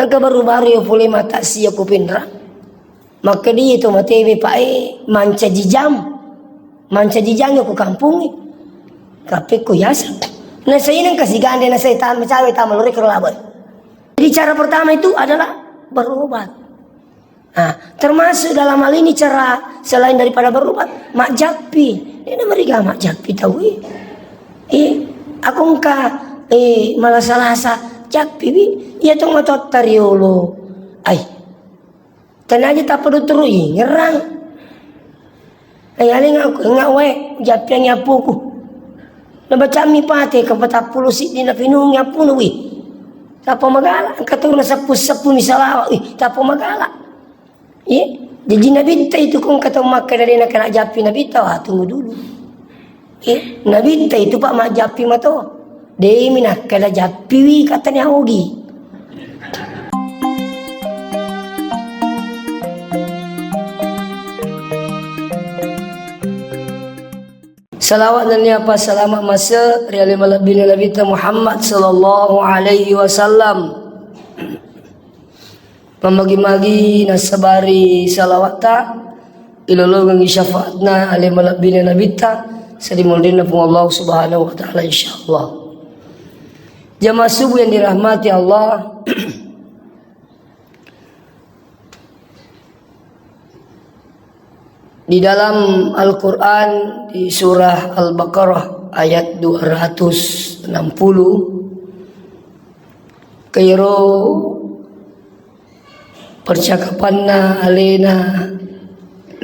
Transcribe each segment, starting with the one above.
Angka baru-baru ya pulih mata siya kupindra. Maka dia itu matewe pae manca jijang ku kampung ni. Kape ku yasa. Nah saya ini kasih gande na saya tahan mecawe tahan meluri kerlaban. Jadi cara pertama itu adalah berobat. Nah, termasuk dalam hal ini cara selain daripada berobat, mak japi. Ini mereka mak japi tahu aku malah salasa japi ya tong otot tariolo. Tenaga tak perlu terus ngerang. Aling aku ngawe japi nyapuku. Na baca mi pate kapata pulusi di na pinung nyapu no Tapo magala katong na sapu misalawa tapo magala. Jadi nabinta itu kung katong makadali na kana japi nabita tunggu dulu. Nabinta itu pak mak japi mato. Dei mina kala japi katanya ogi. Salawat dan niapa salamat masa riali malabina Nabi Muhammad sallallahu alaihi wasallam. Pamagi-magi nasabari salawata ilolongang syafaatna ali malabina Nabi ta salimundin pun Allah subhanahu wa ta'ala insyaallah. Jamaah subuh yang dirahmati Allah. Di dalam Al-Quran di surah Al-Baqarah ayat 260 kairo percakapanna alena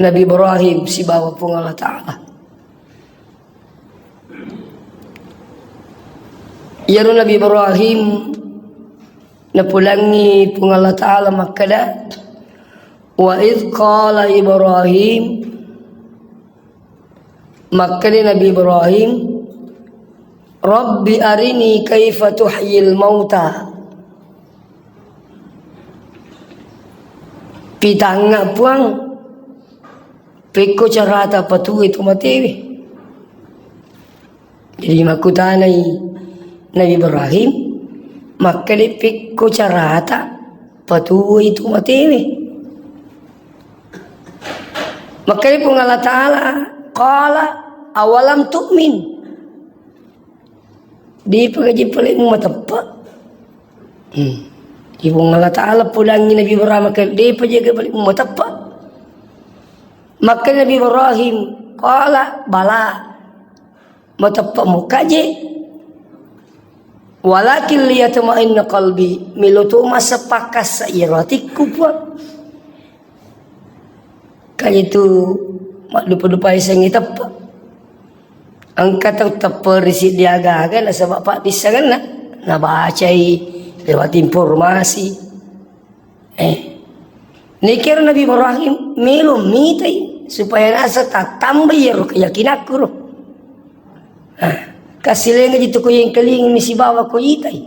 Nabi Ibrahim si bawa pun Allah Ta'ala. Yaro Nabi Ibrahim napulangi pun Allah Ta'ala makada wa idh qala Ibrahim makanya Nabi Ibrahim Rabbi arini kaifa tuhyil mauta pitanga puang peko carata patu itu matewi. Jadi makutanai Nabi Ibrahim makanya peko carata patu itu matewi. Makanya pun Allah Ta'ala qala awalam tu'min di pagaji paling matapa. Ibu Allah Ta'ala pulangi Nabi Ibrahim maka di pajaga paling matapa. Maka Nabi Ibrahim qala bala matapa mukaje walakin liyatma'inna qalbi milutu masa pakas sairatiku pun kaya itu mak lupa-lupa isang itapa. Angkat ang tapa risit diaga kan sebab pak bisa kan na bacai lewat informasi. Nikir Nabi Ibrahim melu mitai supaya nasa tak tambah ya keyakinan aku. Kasih lenga jitu ko yang keling misi bawa ko itai.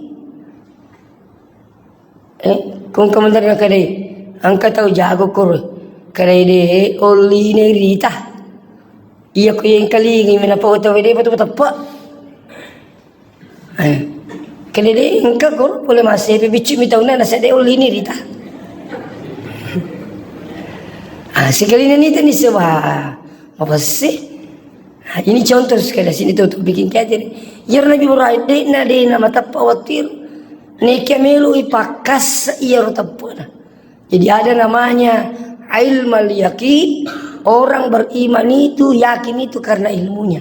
Kung kamandar na kadai angkat tahu jago ko. Karena oli ni rita, iya ko yang kali ingin menapa utama dia betul betul. Karena dia engkau kor boleh masih bicu mitau na nasi dia oli ni rita. Sekali ni tadi sebab apa sih? Ini contoh sekali sini tu bikin kajian. Ya Nabi Ibrahim dia nama tak khawatir. Nekya melu ipakas iya rotapuna. Jadi ada namanya ilmal yakin, orang beriman itu yakin itu karena ilmunya.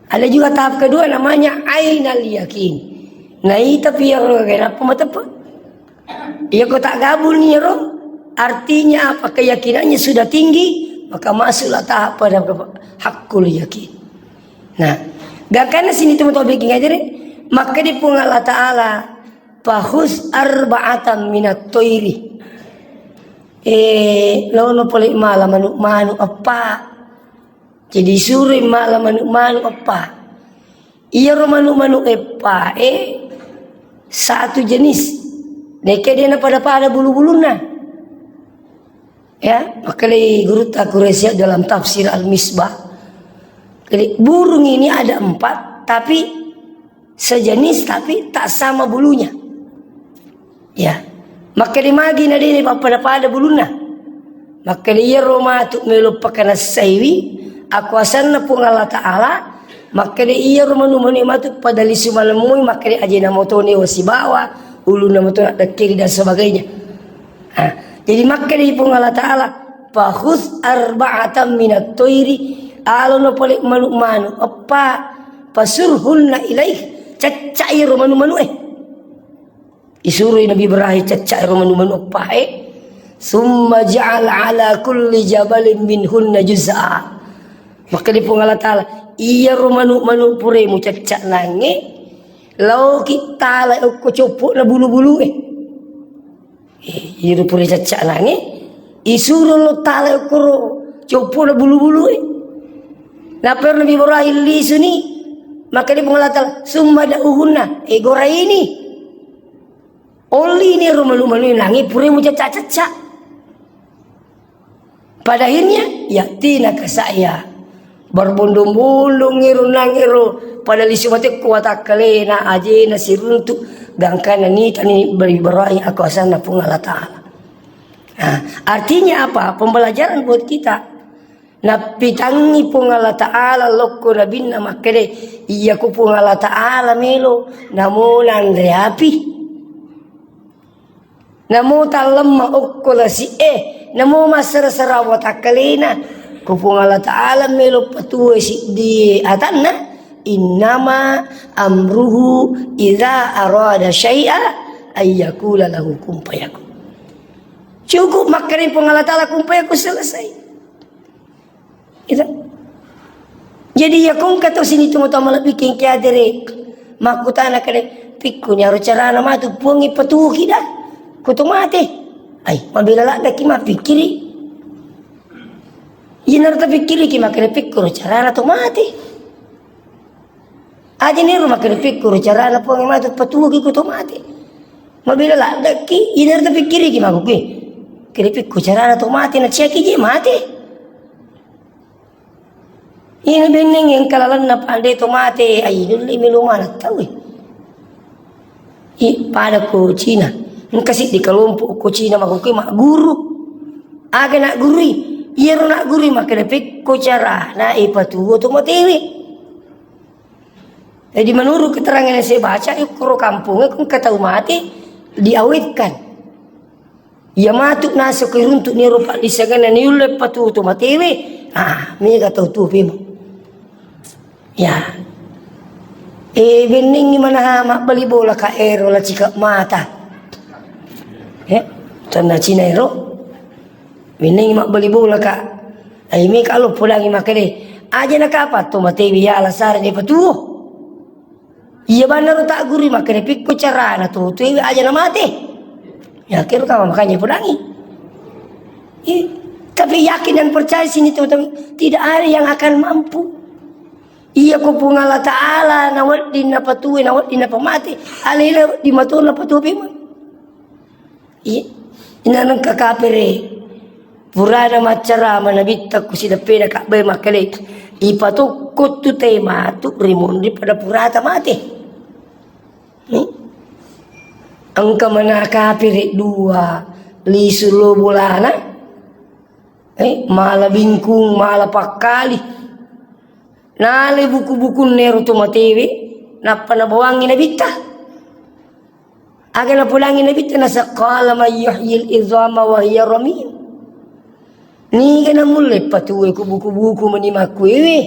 Ada juga tahap kedua namanya ainal yakin. Nah itu tapi yang kenapa mata apa? Dia kok tak gabul nih Rom. Artinya apa keyakinannya sudah tinggi maka masuklah tahap pada hakul yakin. Nah, gak karena sini teman-teman bikin aja deh. Maka di pun Allah Ta'ala fahus arba'atan minat toiri. Lawan poli malam manu apa? Jadi suri malam manu apa? Iya manu apa? Satu jenis. Neke dia pada bulu-buluna. Ya, makanya guru takuresia dalam tafsir Al-Misbah. Jadi burung ini ada 4, tapi sejenis tapi tak sama bulunya. Ya. Maka di magi na din pada buluna. Maka di Roma tu melupakan saiwi aku asan na pung Allah Ta'ala. Maka di Roma matu pada lisu malamui. Maka di aja na motoni wasibawa ulu na moto nak kiri dan sebagainya. Jadi maka di pung Allah Ta'ala fakhuz arba'atan minat toiri alo na polik manu apa pasurhunna ilaih cacai manu isuri Nabi Ibrahim cacai manu apa summa ja'al ala kulli jabalin minhunna juz'a. Maka di pung Allah Ta'ala iya manu pure mu cacak nange lau kita la ko copok na bulu-bulu iya pure cacak nange isuru lo tala ko copok na bulu-bulu lapar Nabi Ibrahim li suni. Maka di pung Allah Ta'ala summa da'uhunna gorai ini oli ini rumah-rumah nange pure mu cacak-cacak. Pada akhirnya yatina ke saya berbondong-bondong ngiru pada lisu mati kuat akalena aje na siruntu gangkana ni tani beribarai aku asana pun Allah Ta'ala. Artinya apa? Pembelajaran buat kita. Napitangi pun Allah Ta'ala loko nabinna makede iya ku pun Allah Ta'ala melo namo nandre api namo talamma okkola si namo masara-sara watakalena kupung Allah Ta'ala melo patue si di atanna innama amruhu idza arada syai'a ayyakula lahu kun fayakun. Cukup makanin pung Allah Ta'ala kun fayakun selesai. Itu. Jadi ya kung kato sini tumo tama bikin kya dere makutana kare pikunya ro carana matu pungi patuh kida kutumate ay mabila la ki mapikiri yinar ta pikiri ki makare pikuru carana to mate aja ni ro makare pikuru carana pungi matu patuh ki kutumate mabila la ki yinar ta pikiri ki makuki kire pikku carana to mate na ceki je mate. Ini bening yang kalalan na pandai tomate ay duli milungan at tahu pada ko Cina kasi di kelompok ko Cina makuki mak guru aga nak guri iya nak guri makana pik ko cara na ipatuo tomate jadi menurut keterangan yang saya baca ikro kampungnya kung katahu mati diawetkan ia matuk nasuk ke runtuk ni rupa disagana ni ulep patuo tomate mi katahu tu pimo. Ya, bening ni mana mak beli bola ka ero la cika mata, tanda Cina ero, bening mak beli bola ka, mi kalau pulang makade, aja nak apa tu mati biya alasar ni patuh, iya benar tak guri makade pikku cara na tu aja na mati, ya kira kamu makanya pulangi, tapi yakin dan percaya sini tu tidak ada yang akan mampu. Iya ko pung Allah Ta'ala nawat din na patuwi nawat din na pamati alila di matur na patuwi mo inanang kakapere purana macara manabita ko sila pena kakbay makalit ipatukot tu tema tu rimundi pada purata mati ang kamanakapere dua lisulo bulana mala bingkung mala pakali nale buku-buku nero tu matewe napa na bawangi na bita aga na pulangi na bita na saqala may yuhyil izama wa hiya ramim ni gana mulai patuwe ku buku-buku manimakwewe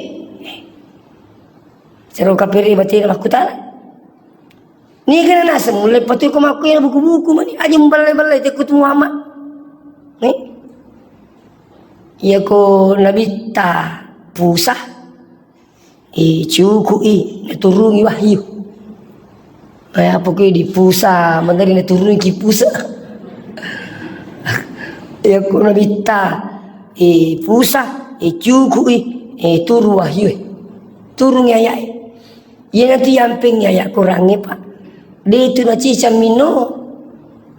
sero kapiri mati na makutala ni gana nasa mulai patuwe ku makwewe na buku-buku mani aja mbalai-balai te kutu Muhammad iya ko nabita pusah cukup naturungi wahyu apa ke di pusa mandari naturungi ki pusa ya ko nabita pusa cukup turu wahyu turun ayat ya nanti yamping ayat kurangnya pak dia itu na cica mino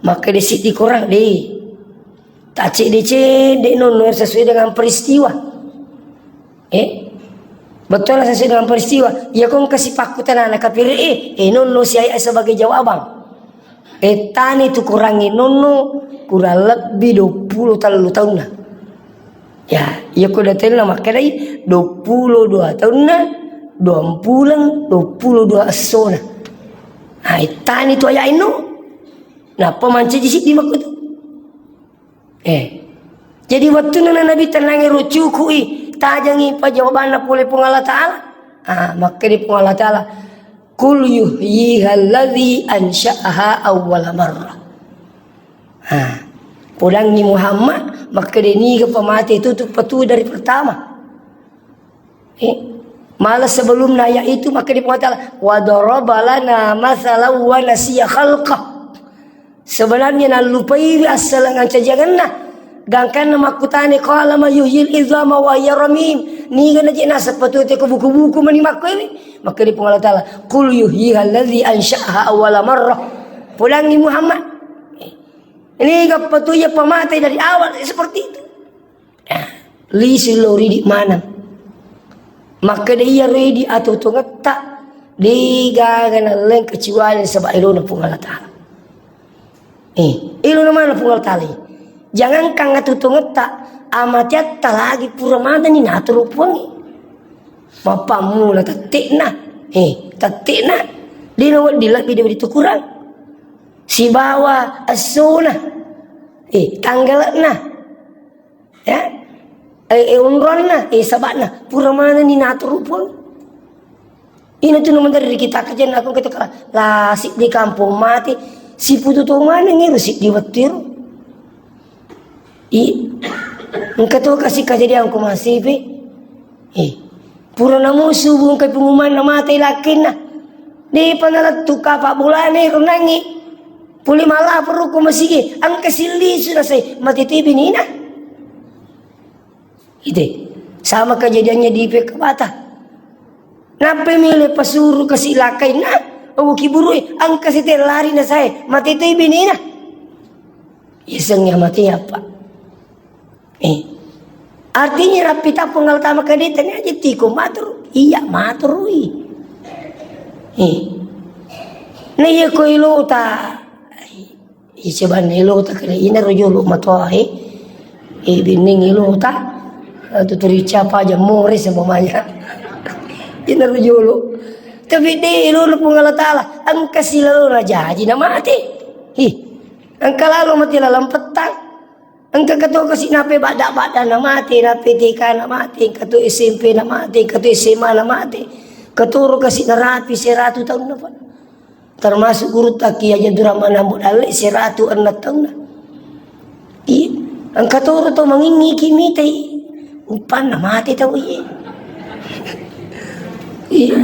maka dia siti kurang dia tak cek dia nono sesuai dengan peristiwa betul lah sesuai dengan peristiwa. Ya kong kasih pakutan anak kafir nono si ayah sebagai jawaban. Tani tu kurangi nono kurang lebih 20 tahun nah. Ya, ya ko daten na makalay 22 tahun na 2 bulan 22 aso na. Tani tu ayah ino. Nah, pemanci di maku tu. Jadi waktu na Nabi tenangi rucukui tajangi pa jawaban na pulih pung Allah Ta'ala. Maka di pung Allah Ta'ala Kul yuhyiha alladhi ansha'aha awwala marrah. Pulangi Muhammad, maka dia ni ke pemati itu petu dari pertama. Malah sebelum ayat itu maka dia mengatakan wa daraba lana mathalan wa nasiya khalqah. Sebenarnya nak lupai asal dengan cajanganna. Gangkan nama kutane qala ma yuhyil izama wa yaramim. Ni gana jena sepatu te buku-buku mani makoi. Maka di Allah Ta'ala Qul yuhyiha alladhi ansha'aha awwala marrah. Pulangi Muhammad. Ini kapatu ya pematai dari awal seperti itu. Li silori di mana? Maka dia ready atau tungetak diga gana leng kecuali sebab iluna pun Allah Ta'ala. Iluna mana pun Allah Ta'ala. Jangan kang atu tungetak amat lagi pura mata ni natur puangi. Mapamu lah tatik na. Tatik na. Dia nak dilak dia begitu kurang. Si bawa asuna. Tanggal na. Ya. Umron na. Sabat na. Pura mana ni natur pun. Ini tu nama dari kita kajian aku kata lah si di kampung mati. Si putu tu mana ni resip di wetir. Engkau tu kasih kejadian aku masih pe. Pura namu subuh ke pengumuman nama mati lakin nah. Di panalat tuka pak bulan ni renangi. Puli malah perlu ku masih angka sili sudah saya mati tibi ni nah. Itu sama kejadiannya di PK Batak. Napa milih pasuruh kasih lakai nah. Kiburu angka si lari na saya mati tibi ni nah. Isengnya mati apa? Artinya rapi tak pengal tama kadetanya aja tiko matur. Iya matur Nah iya ko ilo ta. Coba ilo ta kali ina rojo lo matwa bining ilo ta. Tuturi capa aja more semuanya. Ina rojo lo. Tapi de ilo lo pengal taala angka silalo raja haji na mati. Angka lalu mati lalam petang. Engkau kata kasih nape badak-badak nak mati, nape TK nak mati, kata SMP nak mati, kata SMA nak mati, kata kasih nerapi 100 tahun nak. Termasuk guru taki aja durama nambut alik 106 tahun nak. Engkau tu tu mengingi kimi teh, umpan nak mati tahu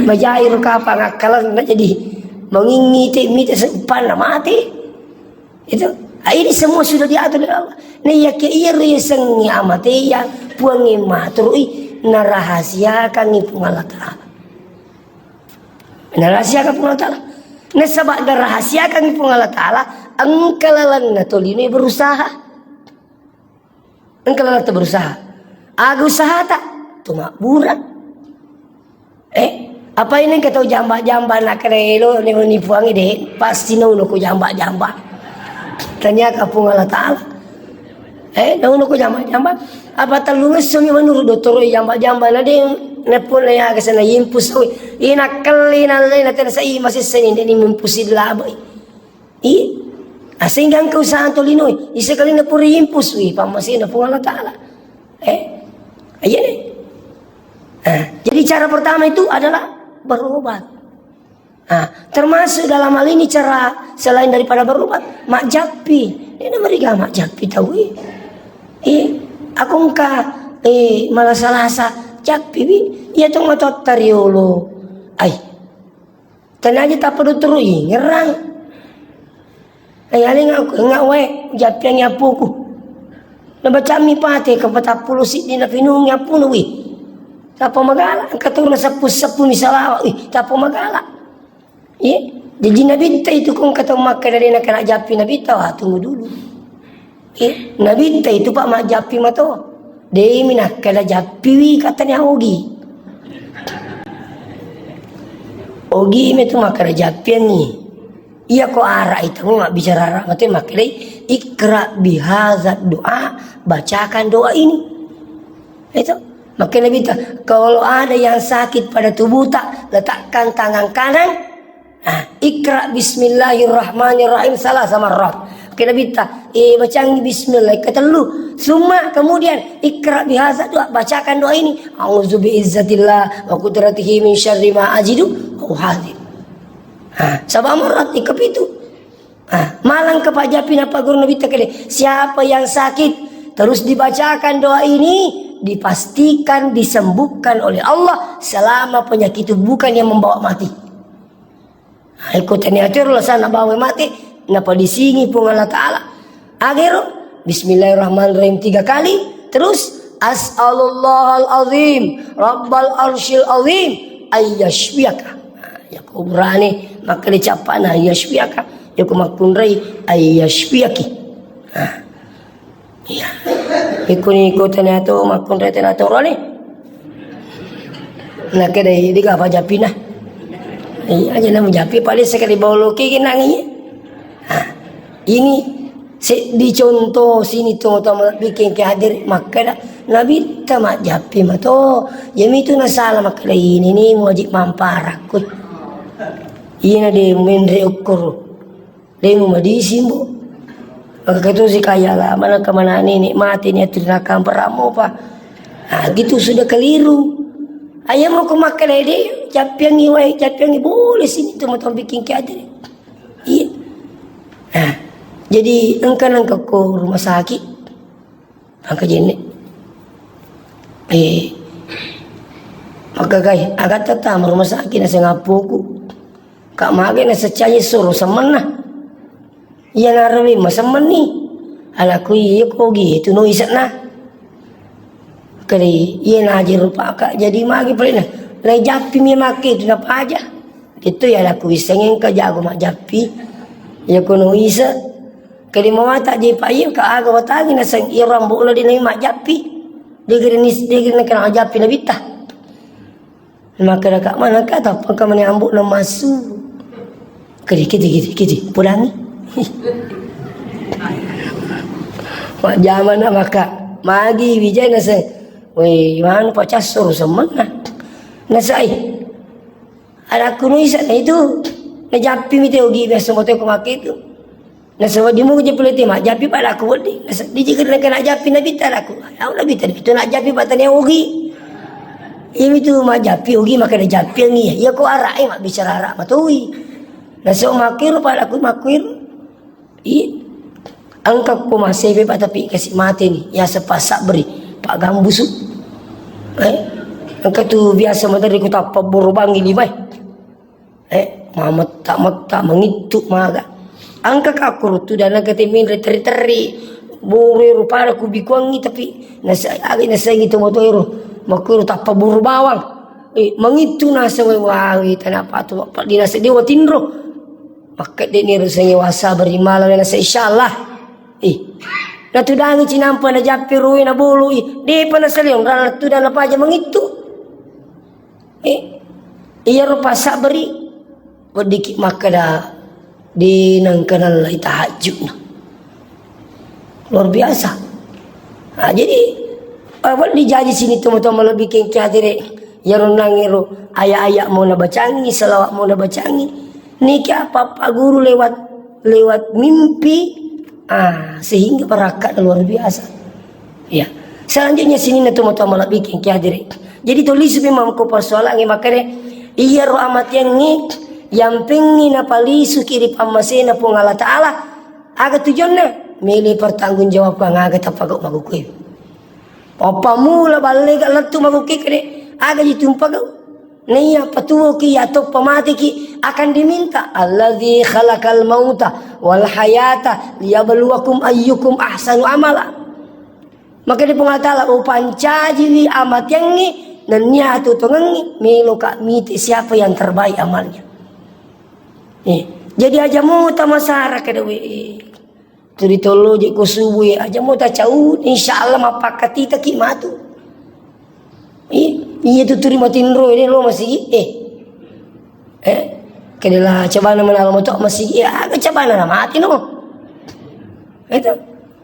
Majair kapang akalan nak jadi mengingi teh mite umpan nak mati. Itu. Ini semua sudah diatur oleh Allah. Nih ya ke iri sengi amati yang puangi maturui narahasiakan ni pun Allah Ta'ala. Narahasiakan pun Allah Ta'ala. Nah sebab narahasiakan ni pun Allah Ta'ala. Engkalalan na tolini berusaha. Engkalalan tu berusaha. Aku usaha tak? Tu makburan. Apa ini kata jambak-jambak nak kerelo ni puangi deh. Pasti nak ku jambak-jambak. Tanya kapung Allah Ta'ala. Daun aku jambak-jambak. Apa terlungas sunyi menurut doktor jambak-jambak na dia nepun ya ke sana yimpus oi. Ina kali na lai na terasa masih seni ni mimpusi labai. Sehingga engkau usaha tolinoi. Isa kali na puri yimpus oi pamasin na pung Allah Ta'ala. Ayo ni. Jadi cara pertama itu adalah berobat. Termasuk dalam hal ini cara selain daripada berobat mak japi. Ini mereka mak japi tahu aku engkau malah salasa japi ya tu ngotot tariolo tenaga tak perlu terus ngerang ali ngak we japi yang nyapuku na baca mi pate kapata pulusit di na pinung nyapu no tapo magala ang katong na sapu misalawa tapo magala. Jadi Nabi itu kung katong maka dari nak kena japi Nabi tahu tunggu dulu. Nabi itu pak mak japi mato. Dei minak kena japi katanya Ogi. Ogi itu mak kena japi ni. Iya ko ara itu nggak bicara ara mati makilai ikra bihazat doa, bacakan doa ini. Itu maka Nabi kalau ada yang sakit pada tubuh tak letakkan tangan kanan. Ikra bismillahirrahmanirrahim salah sama roh. Maka Nabi bacaan bismillah kata lu. Semua kemudian ikra bihazat doa, bacakan doa ini. A'udzu biizzatillah wa qudratihi min syarri ma ajidu wa hadir. Sabah marat ikap itu. Malang kepajapi apa guru Nabi takde. Siapa yang sakit terus dibacakan doa ini dipastikan disembuhkan oleh Allah selama penyakit itu bukan yang membawa mati. Ikutan atur lah sana bawa mati. Napa disingi pun Allah Ta'ala. Akhir bismillahirrahmanirrahim 3 kali. Terus as'alullahal azim rabbal arsyil azim ayyashfiyaka. Ya kau berani maka dicapana ayyashfiyaka. Ya kau makunrai ayyashfiyaki. Ya. Ikut-ikutan itu makunrai tenatora ni. Nak kena di apa japi nah. Iya aja nama japi paling sekali bawa loki kenanginya. Ini dicontoh sini tuh bikin kehadir maka Nabi tamat japi mato. Jami itu nasalah maka ini nih wajib mamparakut. Ina de mendre ukur. Demo madisi mbo. Maka itu si kaya lah mana kemana ini mati ni ternakan peramu pak. Gitu sudah keliru. Ayam mau kemakan ini capiang iwai capiang boleh sini tu mau bikin kehadir. Iya. Jadi engkau ke rumah sakit. Angka jenek. Maka gay agak tetap rumah sakit nasi ngapuku. Kak mage nasi caya suruh semena. Iya narawi masa meni. Alaku iya kok gitu no isat nah. Kali iya naji rupa kak jadi magi pelina. Lai japi mi maki itu napa aja. Itu ya laku isengeng ka jago mak japi. Ya kuno isa. Kali mau tak jadi pak iya ka aga watagi nasang iya rambu ulah di mak japi. Dia kira kena japi na bita. Maka dah kak mana kata apa ka mani ambuk na masu. Kiti pulangi. Mak zaman na maka magi wijay nasang. Weh, mana pacar suruh semana? Nasai. Ada kuno isa na itu. Najapi mi teo gi biasa mo teo kumaki itu. Nasawa di mo je pelete mak japi pada aku wadi. Di jika nak japi na bitar aku. Aku na bitar itu nak japi patanya ugi. Ini tu mak japi ugi maka na japi ngi. Ya ko arai mak bicara arak matui. Nasawa makir pada aku makir. Angkat ko masih bebat tapi kasih mati ni. Ya sepasak beri. Pak Gambusuk. Angkat tu biasa materi ku tak paburu bangi limai. Mamat tak mengituk maga. Angka kakur tu dan angka temin teri buru rupa aku bikuangi tapi nasa gitu moto ero makuru tak paburu bawang. Mengitu nasa wawi tanah patu di nasa dewa tindro. Maka dia ni rasanya wasa berimalah nasa insyaallah. Na tu dangi cinampa na japi ruwi na bulu di pa na saliong na tu dan apa aja mengitu. Iya rupa sabari wadiki maka dah di nang kanal lai tahajud na. Luar biasa. Jadi awal dijaji sini temu-temu lebih bikin kihadire yarun nangiru ayat-ayat mau na bacangi salawat mau na bacangi. Niki apa guru lewat mimpi. Sehingga berakat luar biasa. Ya. Selanjutnya sini na temu-temu lebih bikin kihadire. Jadi tulis memang ko persoalan makanya iya ro amat yang pengen napalisu kiri pamasena pun Allah Ta'ala aga tujuannya milih pertanggungjawaban aga tapagok magukui apa mula balik letu magukui kene aga jitumpagok nih patuo ki atau pemati ki akan diminta alladzi khalaqal mauta wal hayata liyabluwakum ayyukum ahsanu amala maka di pengatala upancaji amat yang ni dan nyatu tengengi milo kak miti siapa yang terbaik amalnya. Jadi aja mau ta masyarakat dewe. Turi tolo je ko subuh aja mau ta caud insyaallah mapakati ta ki matu. Iya tu turi matin ro ini lo masih Kadilah coba nama motor masih ya agak coba nama mati no. Itu.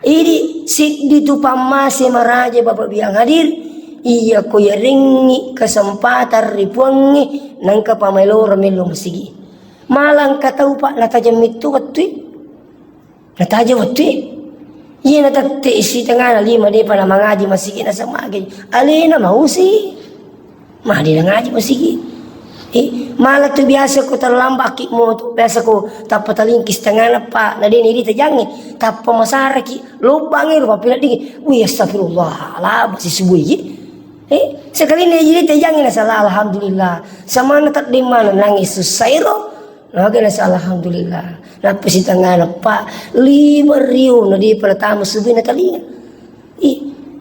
Ini di tu pamase maraja bapak biang hadir. Iya ko yaringi kesempatan ripuangi nangka pamelo ramelo masigi. Malang katau pak nataja mitu waktu. Nataja waktu. Iya natate isi tengah lima dia pada mengaji masigi na sama lagi. Alina mau sih. Mah dia ngaji masigi. Malah tu biasa ko terlambat ki mo tu biasa ko tapa talingkis tengah pak na dia ni tajangi tapa masara ki lubang ni rupa pila digi wih astagfirullah lah masih subuh ye sekali ni jadi tajangi na salah alhamdulillah sama na tak di mana nangis susairo na gana sa alhamdulillah na pasi tengah na pak 5,000 na di pada tamu subuh na talinga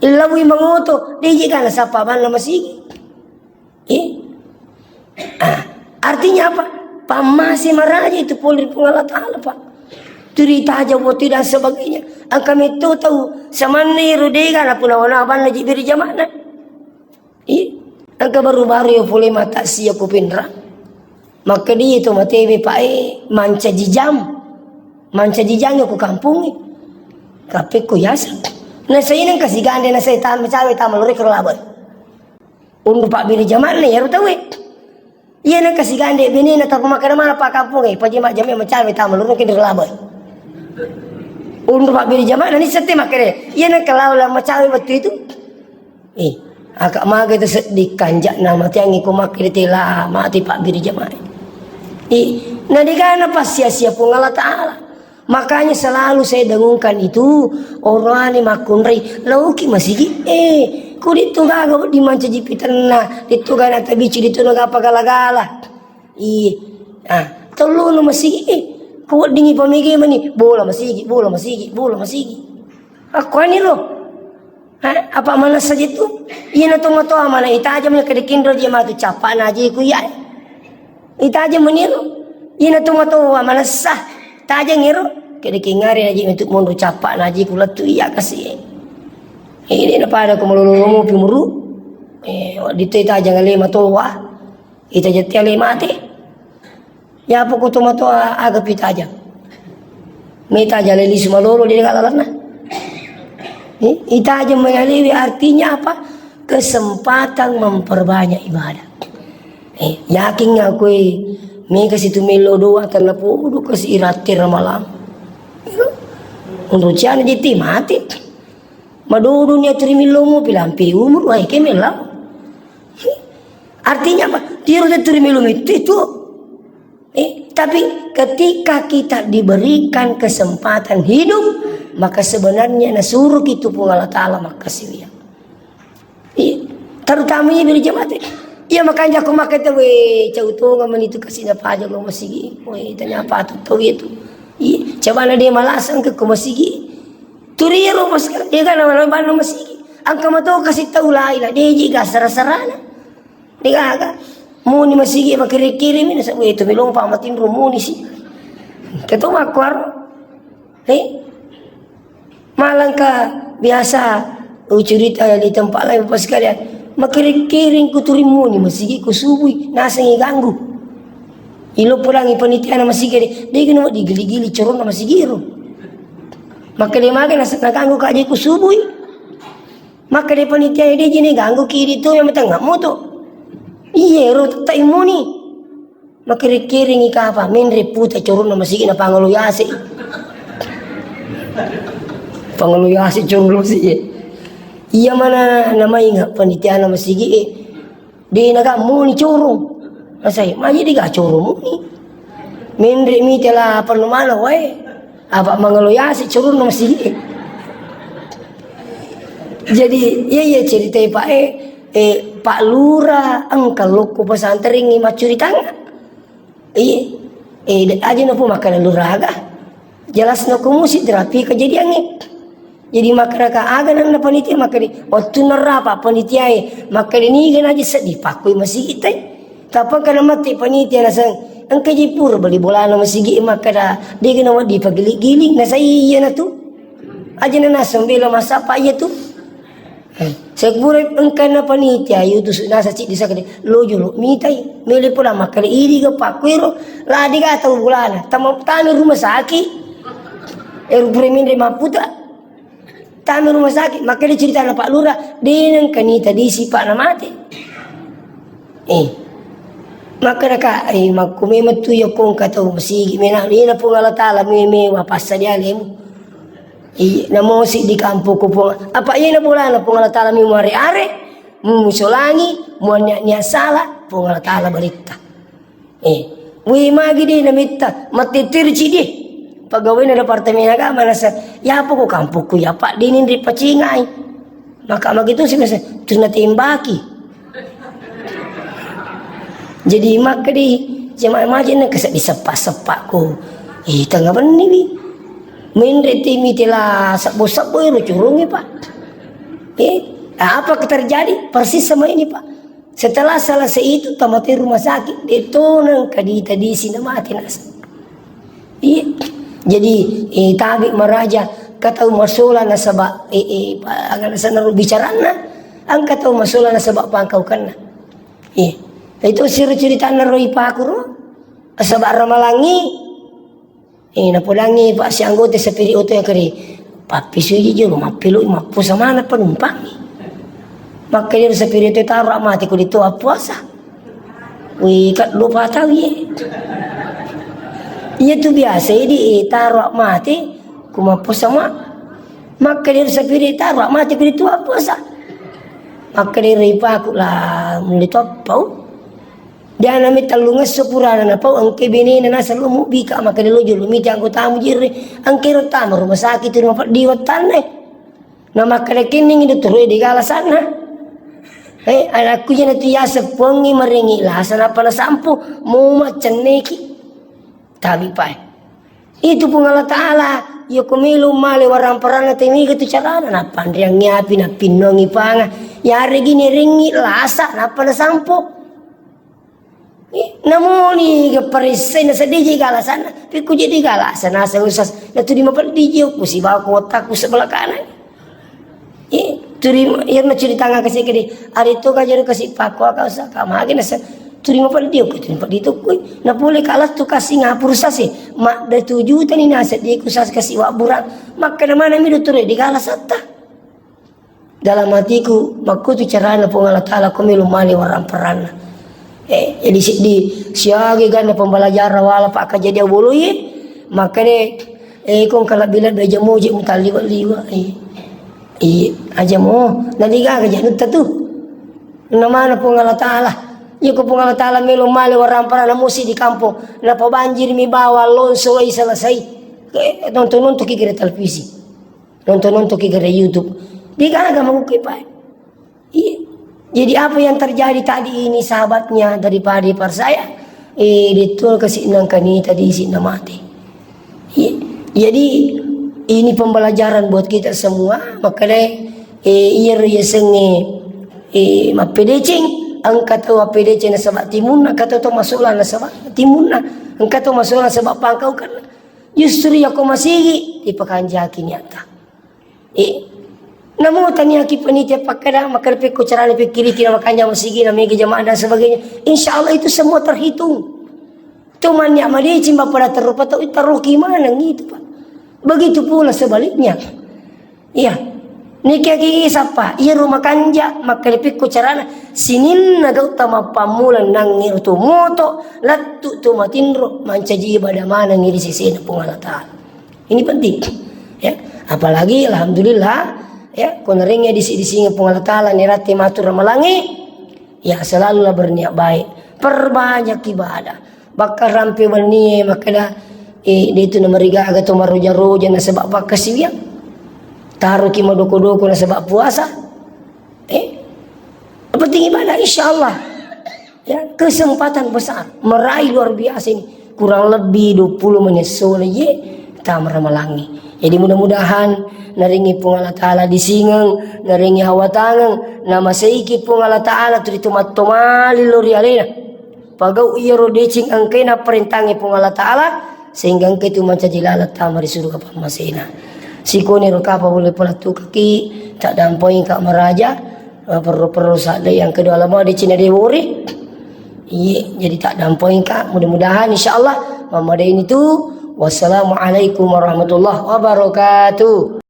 ilawi mangoto di kana sa paban na masigi artinya apa? Pamasi maraja itu polir pengalat Allah pak. Cerita aja buat tidak sebagainya. Angka itu tahu samani rudega na punawana ban lagi beri jamana. Angka baru-baru ya boleh mata siap kupindra. Maka dia itu matebe pak manca jijang aku kampung tapi ku yasa. Nah saya nang kasih gande na saya tahan mecawe tamal rek laban. Untuk pak beri jamana ya tahu iya nak kasih gande bini na tapi makan mana pak kampung paji mak jamnya mencari tamu lurung ke dirlabai. Untuk pak bini jamaah ni sete makere. Iya nak kalau lah mencari waktu itu. Agak maga itu sedih kanjak nama tiang iku makere tela mati pak bini jamaah. Nah digana pas sia-sia pungalah taala. Makanya selalu saya dengungkan itu orang ni makunri lauki masih kulit tu gaga di manca jipitan na itu gana tabici di tu naga pagala-gala telu no masih kuat dingi pamigi mani bola masih aku ni lo apa mana saja tu iya na tong to mana ita aja mana kedekin dia matu capa na aja ku ya ita aja mani lo iya na tong to mana sah ta aja ngiro kedekin ngari aja untuk mundu capa na aja ku latu iya kasih ini na pada ko malulumo pimuru dito ita jangan lima toa ita jati lima ate ya po ko tomato aga pita aja meta aja leli sumalolo di kalalana ita aja mengalami artinya apa kesempatan memperbanyak ibadah yakin aku me kasi tumelo doa tanpa pudu kasi iratir malam untuk jangan jati mati madudu niya turimilomo pilampi umur wahai kemela. Artinya apa? Dia udah turimilomo itu. Tapi ketika kita diberikan kesempatan hidup, maka sebenarnya nasuruh itu pun Allah Ta'ala makasih ya. Terutamanya bila jemaat. Iya makanya aku makai tu cautu ngaman itu kasih apa aja lo masih tanya apa tu itu. Coba dia malasan ke masih turiro mas dia kan nama masih angka mato kasih tahu lah dia juga sarana dia agak muni masih makiri-kiri mina sabu itu belum pamatin rumuni sih ketua akuar malangka biasa cerita di tempat lain pas kalian makiri-kiri ku turimuni masih ku subui nasangi ganggu ilo pulangi panitia masih dia kena digili-gili corona masih giro maka dia makan nak ganggu kaji ku subuh maka dia panitia dia jini ganggu kiri tu yang betang nggak moto iya ro tak imuni maka dia kiringi apa min reputa corona masih kena pangaluyasi corona masih iya mana nama ingat panitia nama masih dia naga muni corong masai maji dia gak corong muni min remi telah perlu mana wae apa mengeluyasi curun masih jadi iya cerita pak Pak Lurah engkau loku pesantren ini macuri tangan aja nopo makan lurah agak jelas nopo musik terapi kejadian jadi masyarakat agak nang panitia makan waktu nerapa panitia makan ini kan aja sedih pakui masih kita tapi karena mati panitia nasang angka jipur beli bola nama sigi makada dia kena wadi pagiling-giling na saya na tu aja na nasam bela masa apa ya tu Segure engkana panitia yutu nasa cik disa kade lojo lo mitai mele pula makale iri ga pakwiro la diga tahu bulana tani rumah sakit premindre maputa tani rumah sakit makale cerita na Pak Lurah deneng kanita disi Pak na mati maka naka makume matu yo kong katau masigi mena ina pung Allah taala me wapasa dia lemu namo si di kampo ko po apa iya na pula na pung Allah taala mi are musolangi mo nya sala pung Allah taala balita wi magi di namitta matitirci di pegawai na departemen agama nasa ya po ko kampo ko ya Pak dinin di pacingai maka magitu sih nasa tuna timbaki jadi mak di jemaah majin na kasa disepak-sepak ko tangga bani bi main retimi telah sabo-sabo itu curungi Pak apa terjadi persis sama ini Pak setelah selesai itu tamati rumah sakit detonang kadita di sini mati nasa jadi tabi maraja kata masola na sabak angana sana bicara na ang kata masola na sabak pangkau kana itu cerita na roi pakuro sabak ramalangi napulangi Pak si anggota sepiri oto yang kari papi suji jero mapilo mapu sama na penumpang maka dia sepiri oto taruh mati ko dito puasa kat lupa tahu iya tu biasa di taruh mati ku mapu sama maka dia sepiri taruh mati ko dito puasa maka dia ripa aku lah mulai topau dia nami talungas sepurana na pau angke bini na nasa lumu bika maka dilo julu miti anggota tamu jiri angke rotama rumah sakit rumah diwat tanah na maka kining itu turun di gala sana anakku jana tu ya sepongi merengi lah sana pana sampu mau macan neki tabi pai itu pun Allah Taala yo kumilu male warang perana temi gitu carana na pandriang nyapi na pinongi panga ya regini ringi lasa na pana sampu namoni ke perisai na sedih gala sana piku jadi gala sana usas na tu di mapal di jiu ku si bawa kotaku sebelah kanan turi yang na cerita nga kasi kedi ari to ka jero kasi pakwa ka usa ka magi na turi mapal di ku turi mapal di to ku na pule kalas tu kasi ngapur sase mak da 7 juta ni nasa di ku sas kasi wa burak maka na mana mi do turi di gala satta dalam hatiku makku tu carana pun Allah Taala ko milu mali warang perana jadi di siagi ganda pembelajaran wala pak kejadian bolu maka deh kong kalau bila beja moji mutali liwa aja mo naliga kejadian tu nama pun Allah Taala ko pun Allah Taala melo male warang para musi di kampung na banjir mi bawa lonso ai selesai nonton kikira televisi nonton kikira YouTube diga aga mengukipai jadi apa yang terjadi tadi ini sahabatnya daripada par saya ditul kasih nang kani tadi isi mati jadi ini pembelajaran buat kita semua maka deh ya senge mapedecing angkat tu mapedecing na sabak timun kata tu masuklah na sabak timun angkat tu masuklah na sabak pangkau kan justru aku masih di pekanjaki nyata namo tanya ki panitia pakada makarpe ko carane pikiri kina makanya masigi na mega jamaah dan sebagainya insyaallah itu semua terhitung cuman ya mari cimba pada terupa tahu taruki mana gitu Pak begitu pula sebaliknya nikah ki siapa rumah kanja makarpe ko carana sinin na utama pamulan nang ngirtu moto lattu tu matindro mancaji ibadah mana ngiri sisi na pengalatan ini penting apalagi alhamdulillah koneringnya di sini pun Allah Taala nirati matur ramalangi selalulah berniat baik perbanyak ibadah bakal rampe berniat makanya itu namariga agak tu maroja-roja na sebab pakasiya taruh ki madoko-doko na sebab puasa penting ibadah insyaallah kesempatan besar meraih luar biasa ini kurang lebih 20 menit sore tamar ramalangi jadi mudah-mudahan naringi pung Allah Ta'ala disingang naringi hawa tangang nama seiki pung Allah Ta'ala turi tumat-tumali lori alena pagau iya rodecing angkena perintangi pung Allah Ta'ala sehingga angke tu manca jilalat tamari surga pamasena sikone rokapa boleh pelatu kaki tak dampoi kak meraja perlu saat yang kedua lama di Cina dia wuri. Iya, jadi tak dampoin kak. Mudah-mudahan insyaallah mama ini tu. Wassalamualaikum warahmatullahi wabarakatuh.